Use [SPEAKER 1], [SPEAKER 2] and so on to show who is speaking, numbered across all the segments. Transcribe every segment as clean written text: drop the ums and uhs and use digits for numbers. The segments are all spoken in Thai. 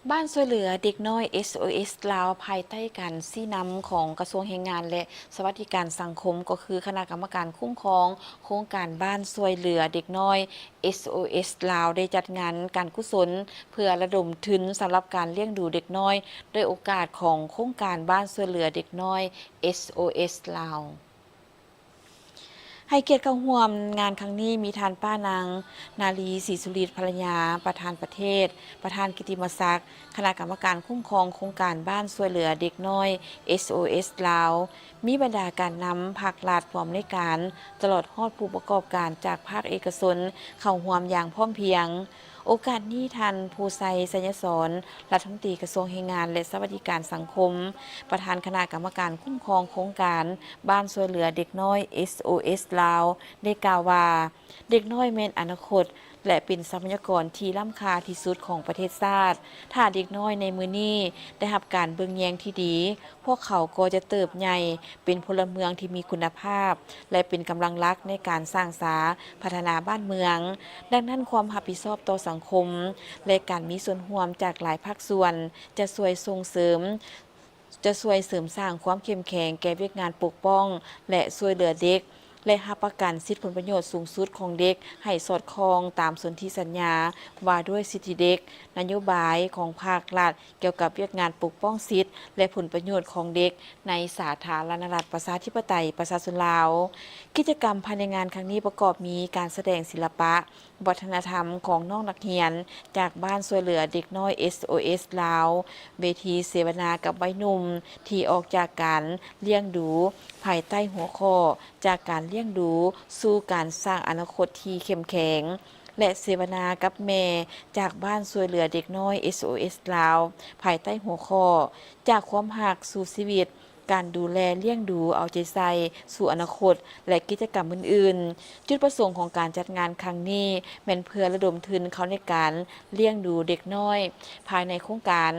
[SPEAKER 1] บ้านช่วยเหลือเด็กน้อย SOS ลาวภายใต้การชี้นำของกระทรวงแรงงานและสวัสดิการสังคมก็คือคณะกรรมการคุ้มครองโครงการบ้านช่วยเหลือเด็กน้อย SOS ลาวได้จัดงานการกุศลเพื่อระดมทุนสำหรับการเลี้ยงดูเด็กน้อยด้วยโอกาสของโครงการบ้านช่วยเหลือเด็กน้อย SOS ลาว ให้เกียรติเข้าร่วมงานครั้งนี้มีทานป้านางนาลีศรีสุริตภรรยาประธานประเทศประธานกิตติมศักดิ์คณะกรรมการคุ้มครองโครงการบ้านช่วยเหลือเด็กน้อย SOS ลาวมีบรรดาการนำภาครัฐพร้อมในการตลอดฮอดผู้ประกอบการจากภาคเอกชนเข้าร่วมอย่างพร้อมเพรียงโอกาสนี้ท่านภูไซสัญญสอนรัฐมนตรีกระทรวงแรงงานและสวัสดิการสังคมประธานคณะกรรมการคุ้มครองโครงการบ้านช่วยเหลือเด็กน้อย SOS ลาวได้กล่าวว่าเด็กน้อยแม่นอนาคตและเป็นทรัพยากรที่ล้ำค่าที่สุดของประเทศชาติถ้าเด็กน้อยในมือนี้ได้รับการเบิ่งแยงที่ดีพวกเขาก็จะเติบใหญ่เป็นพลเมืองที่มีคุณภาพและเป็นกำลังหลักในการสร้างสาพัฒนาบ้านเมืองดังนั้นความรับผิดชอบต่อสังคมและการมีส่วนร่วมจากหลายภาคส่วนจะช่วยส่งเสริมสร้างความเข้มแข็งแก่เวียกงานปกป้องและช่วยเหลือเด็กและรับประกันสิทธิผลประโยชน์สูงสุดของเด็กให้สอดคล้องตามสนธิสัญญาว่าด้วยสิทธิเด็กนโยบายของภาครัฐเกี่ยวกับเวียกงานปกป้องสิทธิและผลประโยชน์ของเด็กในสาธารณรัฐประชาธิปไตยประชาชนลาวกิจกรรมภายในงานครั้งนี้ประกอบมีการแสดงศิลปะวัฒนธรรมของน้องนักเรียนจากบ้านช่วยเหลือเด็กน้อย SOS ลาวเวทีเสวนากับวัยหนุ่มที่ออกจากการเลี้ยงดูภายใต้หัวข้อจากการเลี้ยงดูสู่การสร้างอนาคตที่เข้มแข็งและเสวนากับแม่จากบ้านช่วยเหลือเด็กน้อย SOS ลาวภายใต้หัวข้อจากความหักสู่ชีวิตการดูแลเลี้ยงดูเอาใจใส่สู่อนาคตและกิจกรรมอื่นๆจุดประสงค์ของการจัดงานครั้งนี้แม่นเพื่อระดมทุนเขาในการเลี้ยงดูเด็กน้อยภายในโครงการ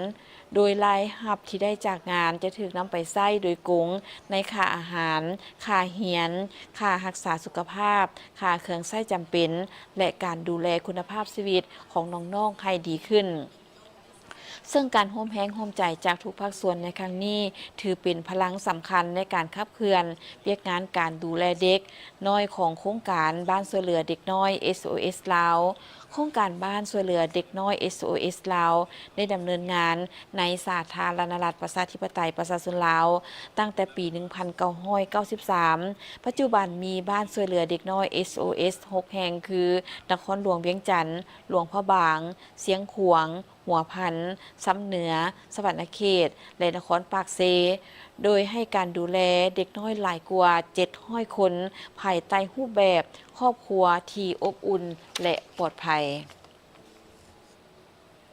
[SPEAKER 1] โดยรายรับที่ได้จากงานจะถูกนำไปใช้โดยกงในค่าอาหารค่าเรียนค่ารักษาสุขภาพค่าเครื่องใช้จำเป็นและการดูแลคุณภาพชีวิตของน้องๆให้ดีขึ้นซึ่งการร่วมแรงร่วมใจจากทุกภาคส่วนในครั้งนี้ถือเป็นพลังสำคัญในการขับเคลื่อนเวียกงานการดูแลเด็กน้อยของโครงการบ้านช่วยเหลือเด็กน้อย SOS ลาวโครงการบ้านช่วยเหลือเด็กน้อย SOS ลาวได้ดำเนินงานในสาธารณรัฐประชาธิปไตยประชาชนลาวตั้งแต่ปี 1993 ปัจจุบันมีบ้านช่วยเหลือเด็กน้อย SOS 6 แห่งคือนครหลวงเวียงจันทน์หลวงพระบางเสียงขวางหัวพันซ้ำเหนือสวรรณเขตและนครปากเซโดยให้การดูแลเด็กน้อยหลายกว่า700 คนภายใต้รูปแบบครอบครัวที่อบอุ่นและปลอดภัย